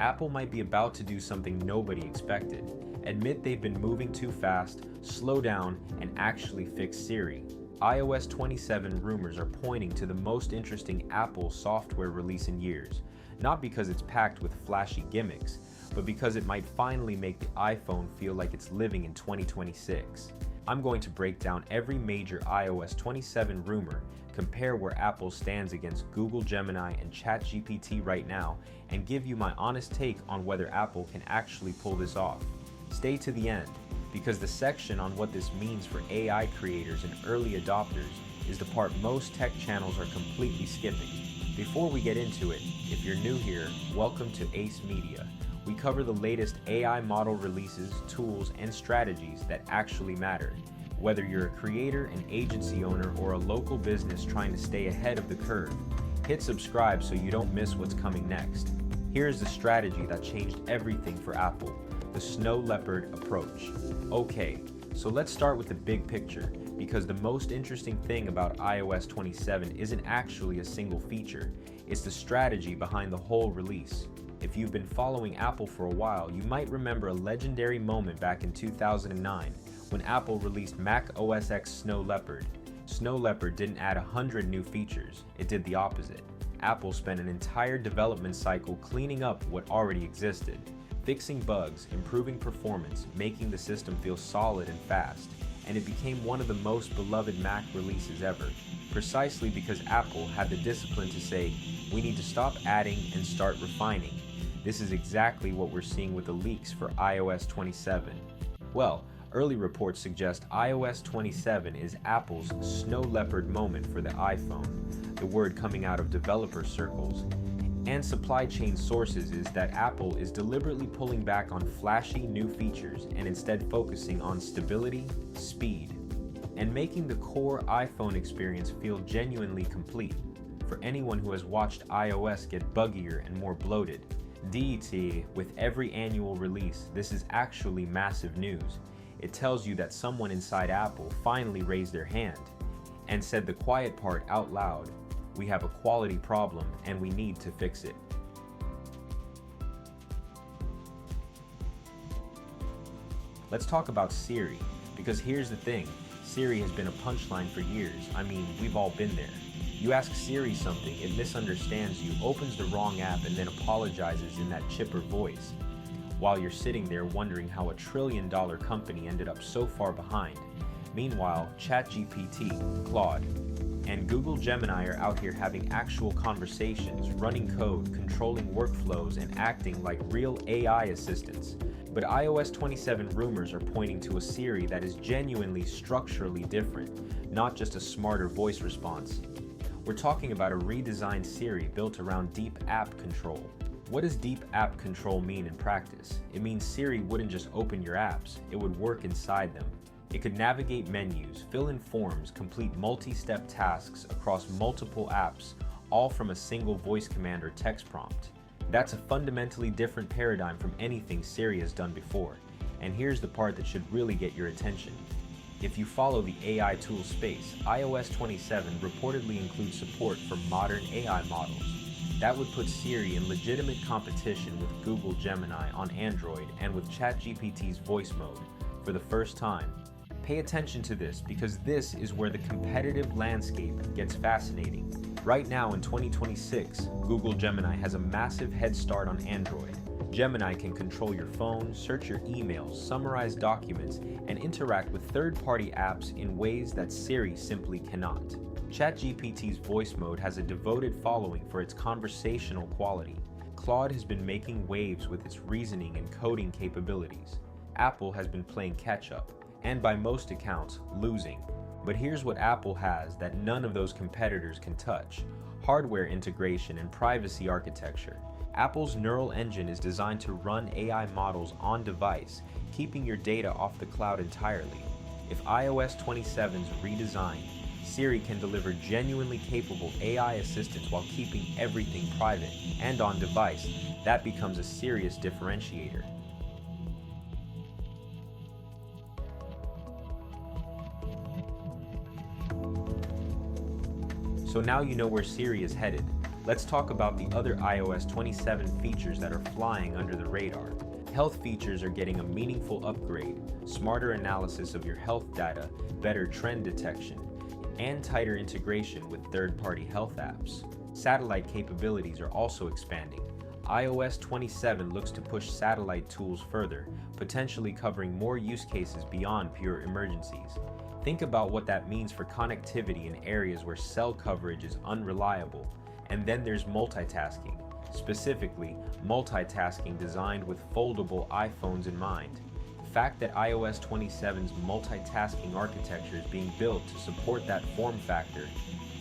Apple might be about to do something nobody expected. Admit they've been moving too fast, slow down, and actually fix Siri. iOS 27 rumors are pointing to the most interesting Apple software release in years, not because it's packed with flashy gimmicks, but because it might finally make the iPhone feel like it's living in 2026. I'm going to break down every major iOS 27 rumor, compare where Apple stands against Google Gemini and ChatGPT right now, and give you my honest take on whether Apple can actually pull this off. Stay to the end, because the section on what this means for AI creators and early adopters is the part most tech channels are completely skipping. Before we get into it, if you're new here, welcome to Ace Media. We cover the latest AI model releases, tools, and strategies that actually matter. Whether you're a creator, an agency owner, or a local business trying to stay ahead of the curve, hit subscribe so you don't miss what's coming next. Here's the strategy that changed everything for Apple, the Snow Leopard approach. Okay, so let's start with the big picture, because the most interesting thing about iOS 27 isn't actually a single feature, it's the strategy behind the whole release. If you've been following Apple for a while, you might remember a legendary moment back in 2009 when Apple released Mac OS X Snow Leopard. Snow Leopard didn't add 100 new features, it did the opposite. Apple spent an entire development cycle cleaning up what already existed, fixing bugs, improving performance, making the system feel solid and fast, and it became one of the most beloved Mac releases ever, precisely because Apple had the discipline to say, we need to stop adding and start refining. This is exactly what we're seeing with the leaks for iOS 27. Well, early reports suggest iOS 27 is Apple's Snow Leopard moment for the iPhone, the word coming out of developer circles. And supply chain sources is that Apple is deliberately pulling back on flashy new features and instead focusing on stability, speed, and making the core iPhone experience feel genuinely complete. For anyone who has watched iOS get buggier and more bloated, DET, with every annual release, this is actually massive news. It tells you that someone inside Apple finally raised their hand and said the quiet part out loud. We have a quality problem and we need to fix it. Let's talk about Siri, because here's the thing, Siri has been a punchline for years. I mean, we've all been there. You ask Siri something, it misunderstands you, opens the wrong app, and then apologizes in that chipper voice, while you're sitting there wondering how a trillion-dollar company ended up so far behind. Meanwhile, ChatGPT, Claude, and Google Gemini are out here having actual conversations, running code, controlling workflows, and acting like real AI assistants. But iOS 27 rumors are pointing to a Siri that is genuinely structurally different, not just a smarter voice response. We're talking about a redesigned Siri built around deep app control. What does deep app control mean in practice? It means Siri wouldn't just open your apps, it would work inside them. It could navigate menus, fill in forms, complete multi-step tasks across multiple apps, all from a single voice command or text prompt. That's a fundamentally different paradigm from anything Siri has done before. And here's the part that should really get your attention. If you follow the AI tool space, iOS 27 reportedly includes support for modern AI models. That would put Siri in legitimate competition with Google Gemini on Android and with ChatGPT's voice mode for the first time. Pay attention to this, because this is where the competitive landscape gets fascinating. Right now in 2026, Google Gemini has a massive head start on Android. Gemini can control your phone, search your emails, summarize documents, and interact with third-party apps in ways that Siri simply cannot. ChatGPT's voice mode has a devoted following for its conversational quality. Claude has been making waves with its reasoning and coding capabilities. Apple has been playing catch-up, and by most accounts, losing. But here's what Apple has that none of those competitors can touch: hardware integration and privacy architecture. Apple's neural engine is designed to run AI models on device, keeping your data off the cloud entirely. If iOS 27's redesigned, Siri can deliver genuinely capable AI assistants while keeping everything private and on device. That becomes a serious differentiator. So now you know where Siri is headed. Let's talk about the other iOS 27 features that are flying under the radar. Health features are getting a meaningful upgrade, smarter analysis of your health data, better trend detection, and tighter integration with third-party health apps. Satellite capabilities are also expanding. iOS 27 looks to push satellite tools further, potentially covering more use cases beyond pure emergencies. Think about what that means for connectivity in areas where cell coverage is unreliable. And then there's multitasking, specifically multitasking designed with foldable iPhones in mind. The fact that iOS 27's multitasking architecture is being built to support that form factor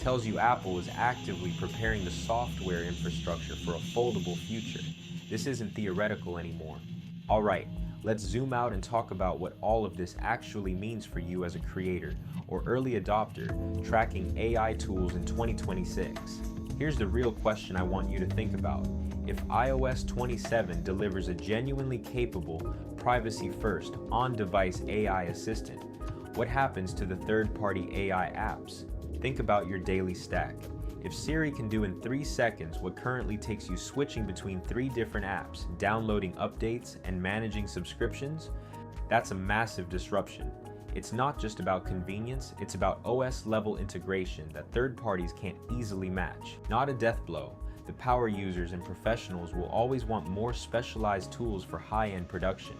tells you Apple is actively preparing the software infrastructure for a foldable future. This isn't theoretical anymore. Alright, let's zoom out and talk about what all of this actually means for you as a creator or early adopter tracking AI tools in 2026. Here's the real question I want you to think about. If iOS 27 delivers a genuinely capable, privacy-first, on-device AI assistant, what happens to the third-party AI apps? Think about your daily stack. If Siri can do in 3 seconds what currently takes you switching between 3 different apps, downloading updates, and managing subscriptions, that's a massive disruption. It's not just about convenience, it's about OS-level integration that third parties can't easily match. Not a death blow. The power users and professionals will always want more specialized tools for high-end production.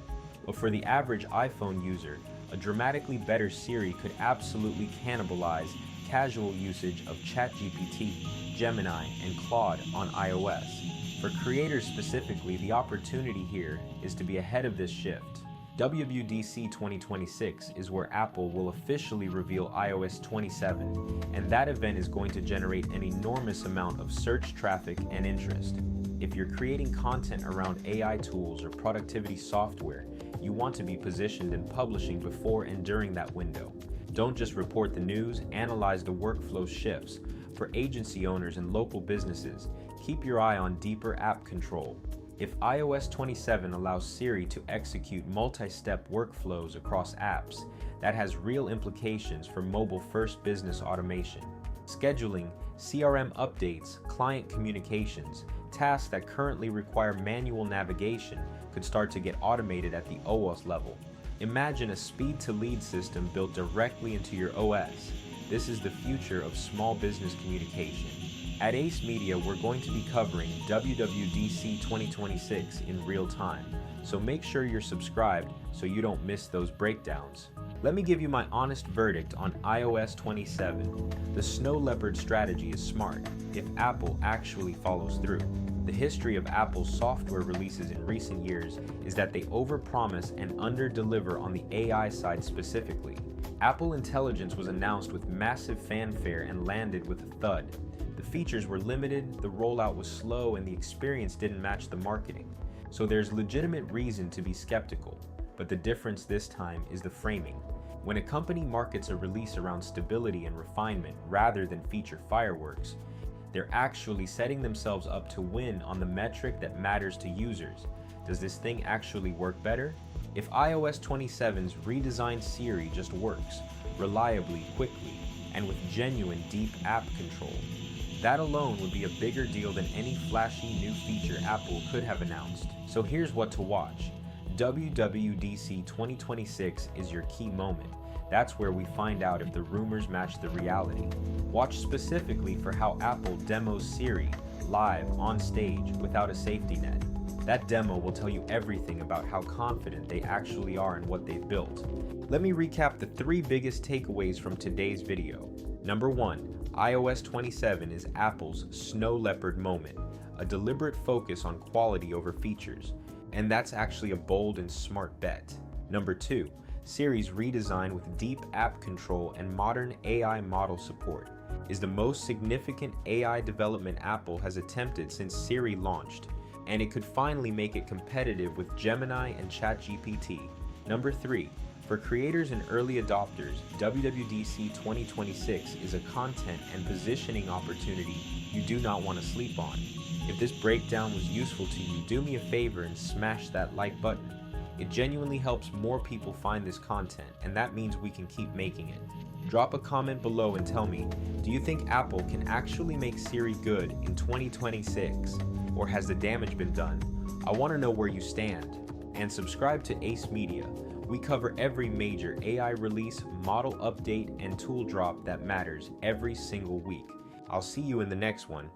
But for the average iPhone user, a dramatically better Siri could absolutely cannibalize casual usage of ChatGPT, Gemini, and Claude on iOS. For creators specifically, the opportunity here is to be ahead of this shift. WWDC 2026 is where Apple will officially reveal iOS 27, and that event is going to generate an enormous amount of search traffic and interest. If you're creating content around AI tools or productivity software, you want to be positioned in publishing before and during that window. Don't just report the news, analyze the workflow shifts. For agency owners and local businesses, keep your eye on deeper app control. If iOS 27 allows Siri to execute multi-step workflows across apps, that has real implications for mobile-first business automation. Scheduling, CRM updates, client communications, tasks that currently require manual navigation could start to get automated at the OS level. Imagine a speed-to-lead system built directly into your OS. This is the future of small business communication. At Ace Media, we're going to be covering WWDC 2026 in real time, so make sure you're subscribed so you don't miss those breakdowns. Let me give you my honest verdict on iOS 27. The Snow Leopard strategy is smart if Apple actually follows through. The history of Apple's software releases in recent years is that they overpromise and under-deliver on the AI side specifically. Apple Intelligence was announced with massive fanfare and landed with a thud. The features were limited, the rollout was slow, and the experience didn't match the marketing. So there's legitimate reason to be skeptical, but the difference this time is the framing. When a company markets a release around stability and refinement rather than feature fireworks, they're actually setting themselves up to win on the metric that matters to users. Does this thing actually work better? If iOS 27's redesigned Siri just works, reliably, quickly, and with genuine deep app control, that alone would be a bigger deal than any flashy new feature Apple could have announced. So here's what to watch. WWDC 2026 is your key moment. That's where we find out if the rumors match the reality. Watch specifically for how Apple demos Siri live on stage without a safety net. That demo will tell you everything about how confident they actually are in what they've built. Let me recap the 3 biggest takeaways from today's video. Number 1, iOS 27 is Apple's Snow Leopard moment, a deliberate focus on quality over features, and that's actually a bold and smart bet. Number 2, Siri's redesign with deep app control and modern AI model support is the most significant AI development Apple has attempted since Siri launched, and it could finally make it competitive with Gemini and ChatGPT. Number 3, for creators and early adopters, WWDC 2026 is a content and positioning opportunity you do not want to sleep on. If this breakdown was useful to you, do me a favor and smash that like button. It genuinely helps more people find this content, and that means we can keep making it. Drop a comment below and tell me, do you think Apple can actually make Siri good in 2026? Or has the damage been done? I want to know where you stand. And subscribe to Ace Media. We cover every major AI release, model update, and tool drop that matters every single week. I'll see you in the next one.